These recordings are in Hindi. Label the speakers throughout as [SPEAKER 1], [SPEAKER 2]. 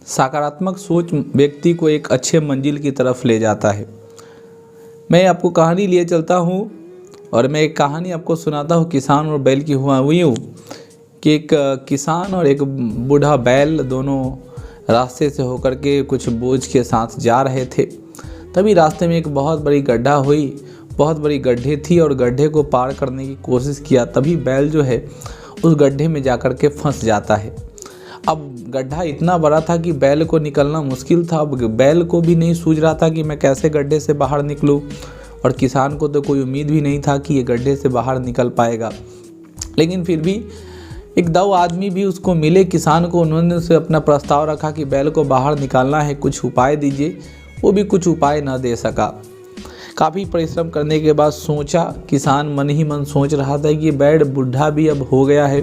[SPEAKER 1] सकारात्मक सोच व्यक्ति को एक अच्छे मंजिल की तरफ ले जाता है। मैं आपको कहानी लिए चलता हूँ और मैं एक कहानी आपको सुनाता हूँ किसान और बैल की हुई हूँ कि एक किसान और एक बूढ़ा बैल दोनों रास्ते से होकर के कुछ बोझ के साथ जा रहे थे। तभी रास्ते में एक बहुत बड़ी गड्ढा हुई, बहुत बड़ी गड्ढे थी और गड्ढे को पार करने की कोशिश किया। तभी बैल जो है उस गड्ढे में जाकर के फंस जाता है। अब गड्ढा इतना बड़ा था कि बैल को निकलना मुश्किल था। अब बैल को भी नहीं सूझ रहा था कि मैं कैसे गड्ढे से बाहर निकलूं, और किसान को तो कोई उम्मीद भी नहीं था कि ये गड्ढे से बाहर निकल पाएगा। लेकिन फिर भी एक दो आदमी भी उसको मिले किसान को, उन्होंने उसे अपना प्रस्ताव रखा कि बैल को बाहर निकालना है, कुछ उपाय दीजिए। वो भी कुछ उपाय न दे सका। काफ़ी परिश्रम करने के बाद सोचा, किसान मन ही मन सोच रहा था कि बैल बूढ़ा भी अब हो गया है,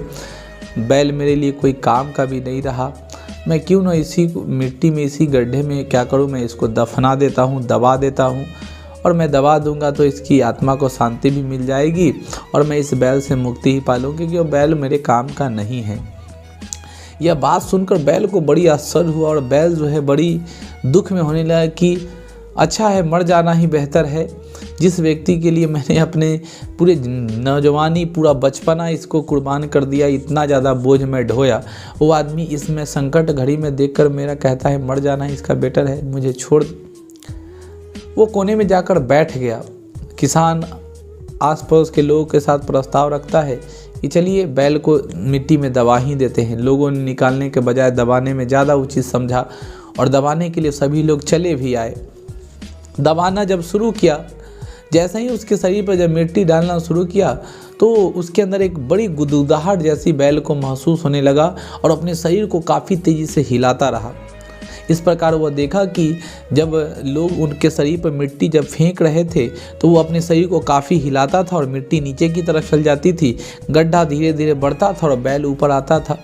[SPEAKER 1] बैल मेरे लिए कोई काम का भी नहीं रहा, मैं क्यों ना इसी मिट्टी में, इसी गड्ढे में क्या करूं, मैं इसको दफना देता हूं, दबा देता हूं, और मैं दबा दूंगा तो इसकी आत्मा को शांति भी मिल जाएगी और मैं इस बैल से मुक्ति ही पा लूँगी, क्योंकि वो बैल मेरे काम का नहीं है। यह बात सुनकर बैल को बड़ी आश्चर्य हुआ और बैल जो है बड़ी दुख में होने लगा कि अच्छा है, मर जाना ही बेहतर है। जिस व्यक्ति के लिए मैंने अपने पूरे नौजवानी, पूरा बचपना इसको कुर्बान कर दिया, इतना ज़्यादा बोझ में ढोया, वो आदमी इसमें संकट घड़ी में देखकर मेरा कहता है मर जाना ही इसका बेटर है, मुझे छोड़। वो कोने में जाकर बैठ गया। किसान आसपास के लोगों के साथ प्रस्ताव रखता है कि चलिए बैल को मिट्टी में दबा ही देते हैं। लोगों ने निकालने के बजाय दबाने में ज़्यादा उचित समझा और दबाने के लिए सभी लोग चले भी आए। दबाना जब शुरू किया, जैसे ही उसके शरीर पर जब मिट्टी डालना शुरू किया तो उसके अंदर एक बड़ी गुदगुदाहट जैसी बैल को महसूस होने लगा और अपने शरीर को काफ़ी तेज़ी से हिलाता रहा। इस प्रकार वह देखा कि जब लोग उनके शरीर पर मिट्टी जब फेंक रहे थे तो वो अपने शरीर को काफ़ी हिलाता था और मिट्टी नीचे की तरफ चल जाती थी। गड्ढा धीरे धीरे बढ़ता था और बैल ऊपर आता था।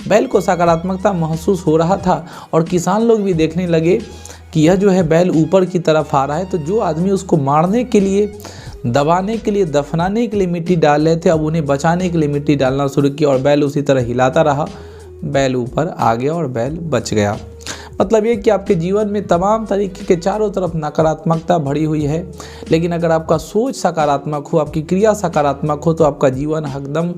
[SPEAKER 1] बैल को सकारात्मकता महसूस हो रहा था और किसान लोग भी देखने लगे कि यह जो है बैल ऊपर की तरफ आ रहा है। तो जो आदमी उसको मारने के लिए, दबाने के लिए, दफनाने के लिए मिट्टी डाल रहे थे, अब उन्हें बचाने के लिए मिट्टी डालना शुरू किया और बैल उसी तरह हिलाता रहा। बैल ऊपर आ गया और बैल बच गया। मतलब ये कि आपके जीवन में तमाम तरीके के चारों तरफ नकारात्मकता भरी हुई है, लेकिन अगर आपका सोच सकारात्मक हो, आपकी क्रिया सकारात्मक हो, तो आपका जीवन एकदम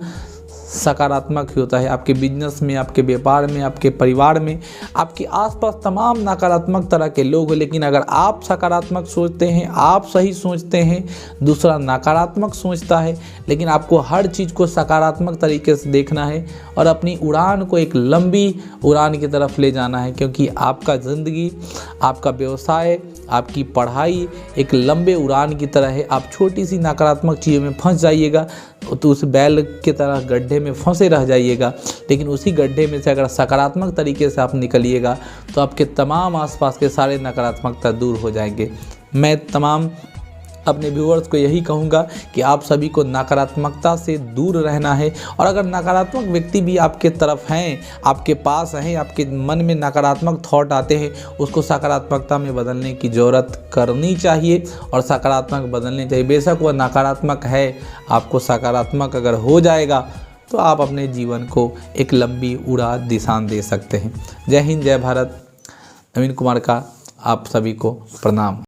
[SPEAKER 1] सकारात्मक ही होता है। आपके बिजनेस में, आपके व्यापार में, आपके परिवार में, आपके आसपास तमाम नकारात्मक तरह के लोग हैं, लेकिन अगर आप सकारात्मक सोचते हैं, आप सही सोचते हैं, दूसरा नकारात्मक सोचता है, लेकिन आपको हर चीज़ को सकारात्मक तरीके से देखना है और अपनी उड़ान को एक लंबी उड़ान की तरफ ले जाना है, क्योंकि आपका ज़िंदगी, आपका व्यवसाय, आपकी पढ़ाई एक लंबे उड़ान की तरह है। आप छोटी सी नकारात्मक चीज़ों में फंस जाइएगा तो उस बैल की तरह गड्ढे में फंसे रह जाइएगा, लेकिन उसी गड्ढे में से अगर सकारात्मक तरीके से आप निकलिएगा तो आपके तमाम आसपास के सारे नकारात्मकता दूर हो जाएंगे। मैं तमाम अपने व्यूअर्स को यही कहूँगा कि आप सभी को नकारात्मकता से दूर रहना है, और अगर नकारात्मक व्यक्ति भी आपके तरफ हैं, आपके पास हैं, आपके मन में नकारात्मक थॉट आते हैं, उसको सकारात्मकता में बदलने की ज़रूरत करनी चाहिए और सकारात्मक बदलनी चाहिए। बेशक वह नकारात्मक है, आपको सकारात्मक अगर हो जाएगा तो आप अपने जीवन को एक लंबी उड़ा दिशा दे सकते हैं। जय हिंद, जय भारत। नवीन कुमार का आप सभी को प्रणाम।